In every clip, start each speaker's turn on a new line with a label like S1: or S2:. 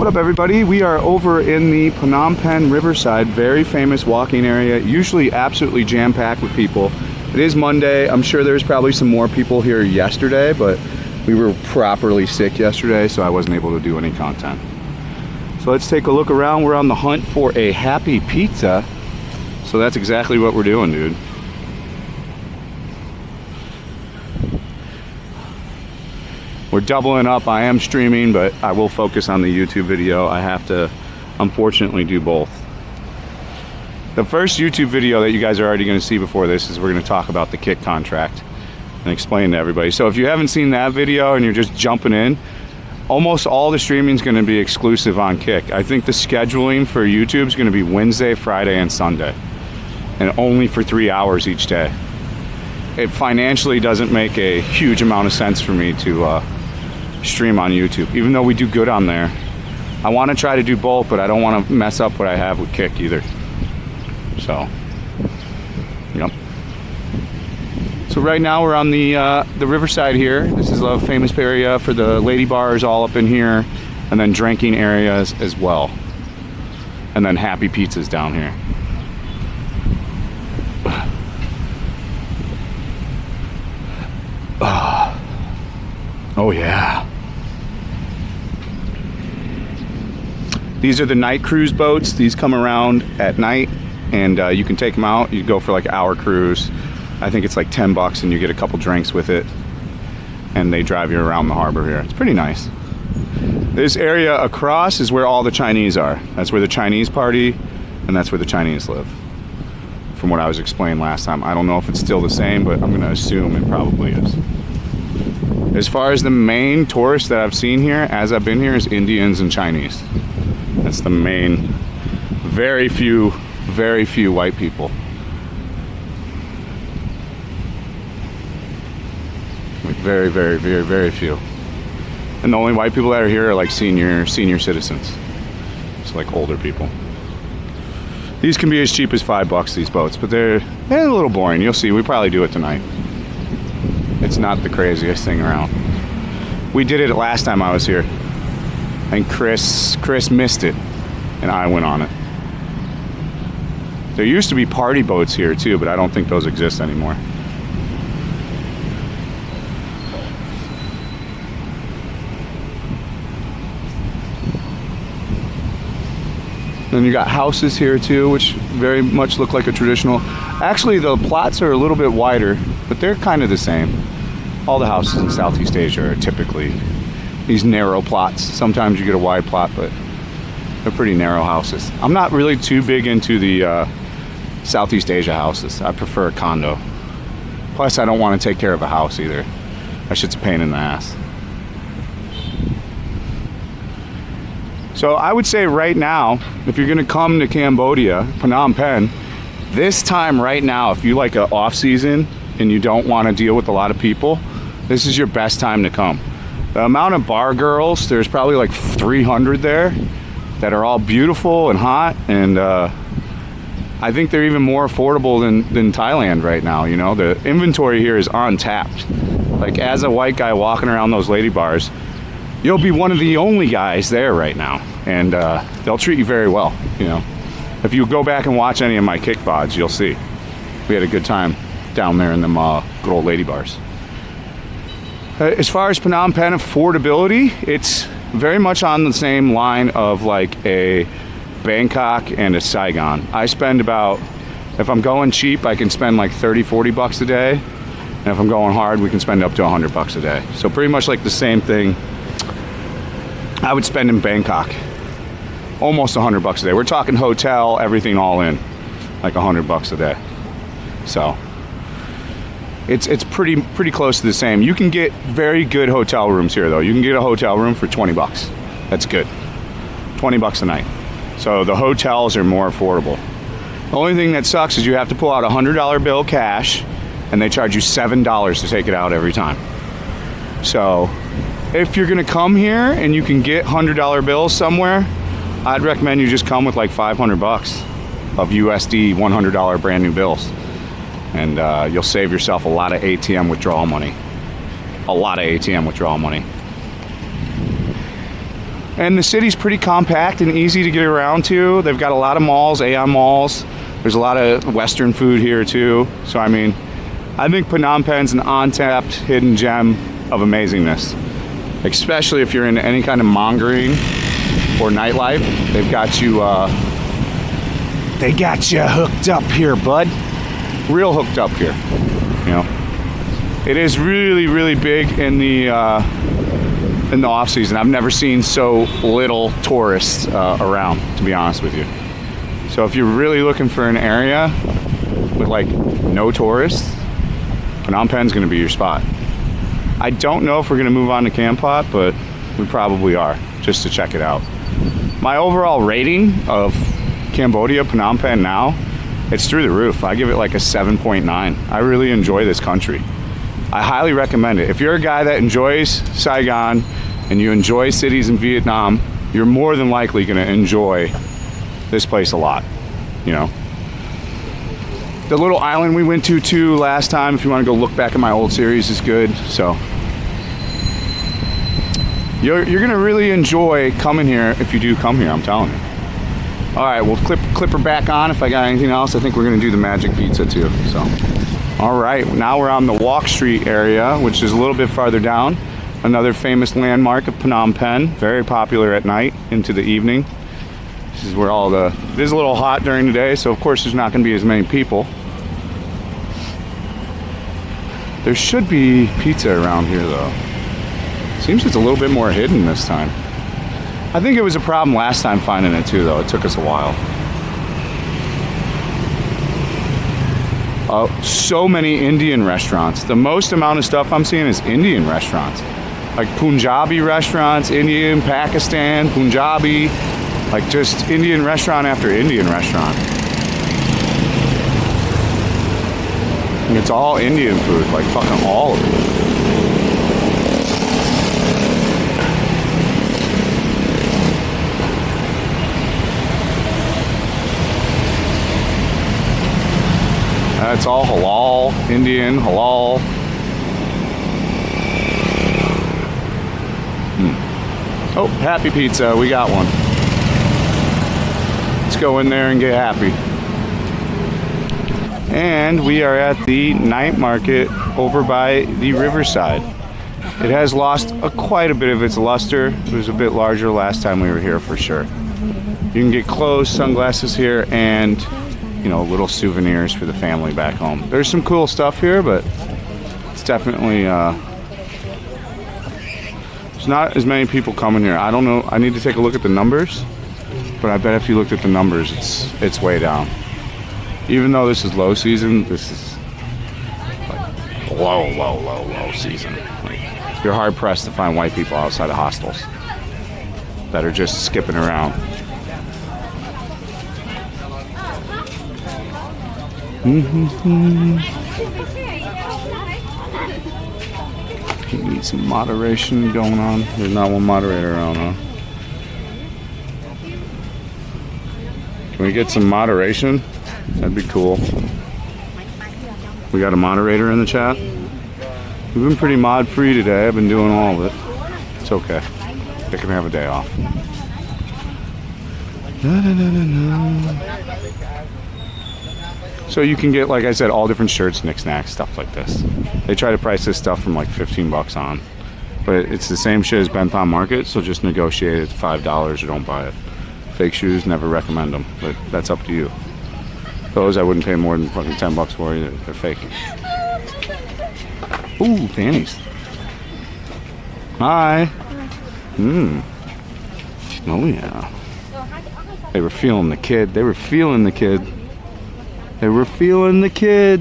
S1: What up, everybody? We are over in the Phnom Penh riverside, very famous walking area, usually absolutely jam-packed with people. It is Monday. I'm sure there's probably some more people here yesterday, but we were properly sick yesterday, so I wasn't able to do any content. So let's take a look around. We're on the hunt for a happy pizza, so that's exactly what we're doing, dude. We're doubling up. I am streaming, but I will focus on the YouTube video. I have to, unfortunately, do both. The first YouTube video that you guys are already going to see before this is we're going to talk about the kick contract and explain to everybody. So if you haven't seen that video and you're just jumping in, almost all the streaming is going to be exclusive on Kick. I think the scheduling for YouTube is going to be Wednesday, Friday, and Sunday, and only for 3 hours each day. It financially doesn't make a huge amount of sense for me to stream on YouTube, even though we do good on there. I want to try to do both, but I don't want to mess up what I have with Kick either. So, yep. So right now we're on the riverside here. This is a famous area for the lady bars all up in here, and then drinking areas as well, and then happy pizzas down here. Oh yeah. These are the night cruise boats. These come around at night, and you can take them out. You go for like an hour cruise. I think it's like 10 bucks, and you get a couple drinks with it, and they drive you around the harbor here. It's pretty nice. This area across is where all the Chinese are. That's where the Chinese party, and that's where the Chinese live, from what I was explained last time. I don't know if it's still the same, but I'm going to assume it probably is. As far as the main tourists that I've seen here, as I've been here, is Indians and Chinese. That's the main. Very few white people. Like very few. And the only white people that are here are like senior citizens. It's like older people. These can be as cheap as $5, these boats, but they're a little boring. You'll see. We probably do it tonight. It's not the craziest thing around. We did it last time I was here, and Chris missed it, and I went on it. There used to be party boats here too, but I don't think those exist anymore. Then you got houses here too, which very much look like a traditional. Actually, the plots are a little bit wider, but they're kind of the same. All the houses in Southeast Asia are typically these narrow plots. Sometimes you get a wide plot, but they're pretty narrow houses. I'm not really too big into the Southeast Asia houses. I prefer a condo. Plus, I don't want to take care of a house either. That shit's a pain in the ass. So I would say right now, if you're gonna come to Cambodia, Phnom Penh, this time right now, if you like an off season and you don't want to deal with a lot of people, this is your best time to come. The amount of bar girls, there's probably like 300 there that are all beautiful and hot, and I think they're even more affordable than Thailand right now. You know, the inventory here is untapped. Like, as a white guy walking around those lady bars, you'll be one of the only guys there right now, and they'll treat you very well. You know, if you go back and watch any of my kick VODs, you'll see we had a good time down there in them good old lady bars. As far as Phnom Penh affordability, it's very much on the same line of like a Bangkok and a Saigon. I spend about, if I'm going cheap, I can spend like 30-40 bucks a day, and if I'm going hard, we can spend up to 100 bucks a day. So pretty much like the same thing I would spend in Bangkok. Almost 100 bucks a day. We're talking hotel, everything all in, like 100 bucks a day. So it's pretty close to the same. You can get very good hotel rooms here though. You can get a hotel room for 20 bucks. That's good. 20 bucks a night. So the hotels are more affordable. The only thing that sucks is you have to pull out a $100 bill cash, and they charge you $7 to take it out every time. So if you're gonna come here and you can get $100 bills somewhere, I'd recommend you just come with like 500 bucks of USD $100 brand new bills. And you'll save yourself a lot of ATM withdrawal money. A lot of ATM withdrawal money. And the city's pretty compact and easy to get around to. They've got a lot of malls, Aeon malls. There's a lot of Western food here too. So I mean, I think Phnom Penh's an untapped hidden gem of amazingness. Especially if you're into any kind of mongering or nightlife. They've got you, hooked up here, bud. Real hooked up here, you know. It is really, really big in the off season. I've never seen so little tourists around, to be honest with you. So if you're really looking for an area with like no tourists, Phnom Penh's gonna be your spot. I don't know if we're gonna move on to Kampot, but we probably are, just to check it out. My overall rating of Cambodia, Phnom Penh now, it's through the roof. I give it like a 7.9. I really enjoy this country. I highly recommend it. If you're a guy that enjoys Saigon and you enjoy cities in Vietnam, you're more than likely gonna enjoy this place a lot, you know. The little island we went to too last time, if you want to go look back at my old series, is good. So you're gonna really enjoy coming here if you do come here, I'm telling you. All right, we'll clip her back on. If I got anything else, I think we're gonna do the magic pizza too. So all right, now we're on the Walk Street area, which is a little bit farther down. Another famous landmark of Phnom Penh, very popular at night into the evening. This is where it is a little hot during the day, so of course there's not going to be as many people. There should be pizza around here though. Seems it's a little bit more hidden this time. I think it was a problem last time finding it too though. It took us a while. So many Indian restaurants. The most amount of stuff I'm seeing is Indian restaurants. Like Punjabi restaurants, Indian, Pakistan, Punjabi. Like just Indian restaurant after Indian restaurant. And it's all Indian food, like fucking all of it. It's all halal, Indian, halal. Oh, Happy Pizza, we got one. Let's go in there and get happy. And we are at the night market over by the riverside. It has lost quite a bit of its luster. It was a bit larger last time we were here for sure. You can get clothes, sunglasses here, and you know, little souvenirs for the family back home. There's some cool stuff here, but it's definitely there's not as many people coming here. I don't know. I need to take a look at the numbers, but I bet if you looked at the numbers, it's way down. Even though this is low season, this is like low season. Like, you're hard pressed to find white people outside of hostels that are just skipping around. You need some moderation going on. There's not one moderator around, huh? Can we get some moderation? That'd be cool. We got a moderator in the chat. We've been pretty mod free today. I've been doing all of it. It's okay. They can have a day off. So you can get, like I said, all different shirts, knickknacks, stuff like this. They try to price this stuff from like 15 bucks on. But it's the same shit as Bentham Market, so just negotiate it to $5 or don't buy it. Fake shoes, never recommend them, but that's up to you. Those I wouldn't pay more than fucking 10 bucks for either. They're fake. Ooh, panties. Hi. Oh yeah. They were feeling the kid. They were feeling the kid. They were feeling the kid.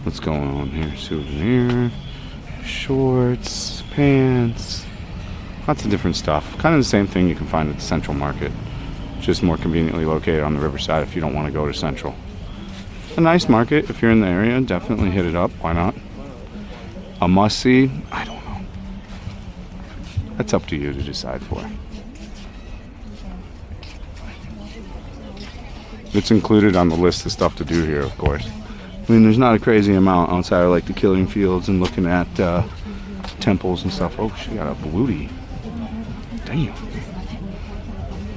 S1: What's going on here? Souvenir, shorts, pants, lots of different stuff. Kind of the same thing you can find at the Central Market, just more conveniently located on the riverside if you don't want to go to Central. A nice market. If you're in the area, definitely hit it up. Why not? A must-see? I don't know. That's up to you to decide for. It's included on the list of stuff to do here, of course. I mean, there's not a crazy amount outside of like the killing fields and looking at temples and stuff. Oh, she got a booty. Damn.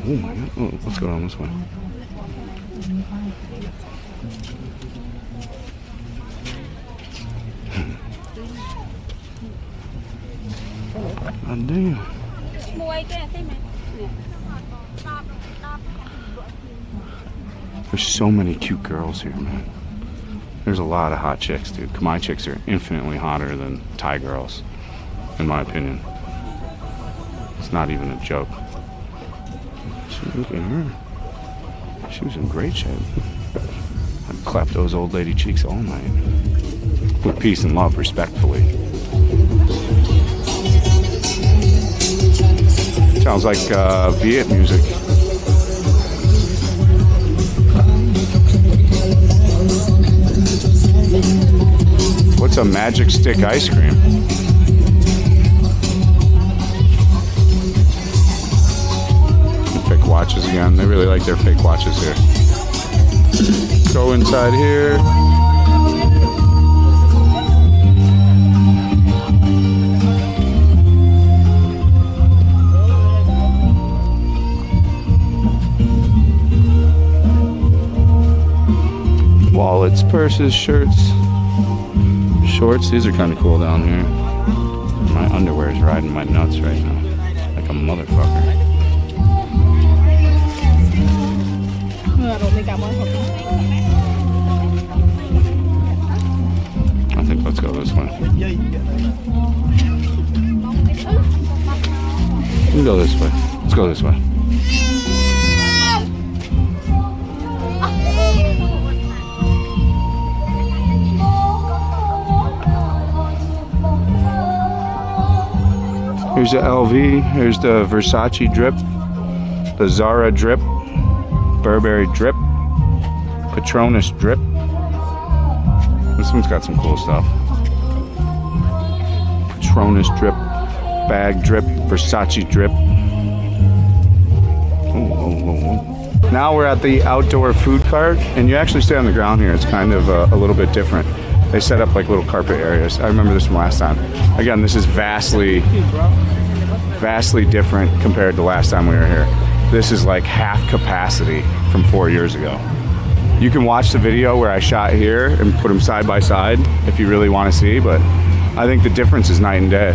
S1: Oh my god. Oh, let's go down this way. God damn. There's so many cute girls here, man. There's a lot of hot chicks, dude. Khmer chicks are infinitely hotter than Thai girls, in my opinion. It's not even a joke. Look at her. She was in great shape. I'd clap those old lady cheeks all night. With peace and love, respectfully. Sounds like Viet music. What's a magic stick ice cream? Fake watches again. They really like their fake watches here. Go inside here. Wallets, purses, shirts, shorts. These are kind of cool down here. My underwear is riding my nuts right now, like a motherfucker. I think let's go this way. We can go this way. Let's go this way. Here's the LV, here's the Versace drip, the Zara drip, Burberry drip, Patronus drip. This one's got some cool stuff. Patronus drip, bag drip, Versace drip. Ooh. Now we're at the outdoor food cart, and you actually stay on the ground here. It's kind of a little bit different. They set up like little carpet areas. I remember this from last time. Again, this is vastly different compared to last time we were here. This is like half capacity from 4 years ago. You can watch the video where I shot here and put them side by side if you really want to see, but I think the difference is night and day.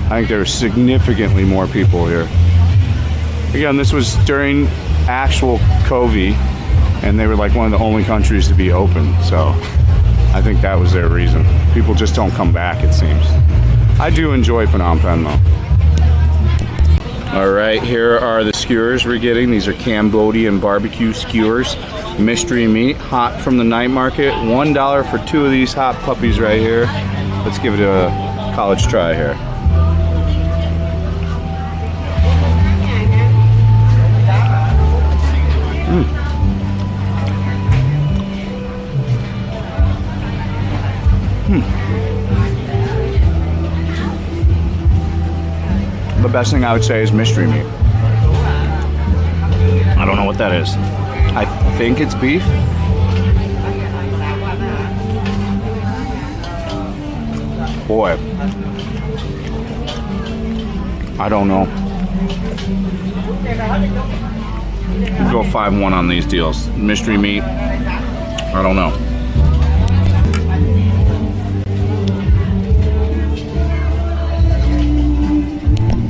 S1: I think there are significantly more people here. Again, this was during actual COVID, and they were like one of the only countries to be open, so I think that was their reason. People just don't come back, it seems. I do enjoy Phnom Penh though. All right, here are the skewers we're getting. These are Cambodian barbecue skewers. Mystery meat, hot from the night market. $1 for 2 of these hot puppies right here. Let's give it a college try here. The best thing I would say is mystery meat. I don't know what that is. I think it's beef. Boy, I don't know. We'll go 5-1 on these deals. Mystery meat, I don't know.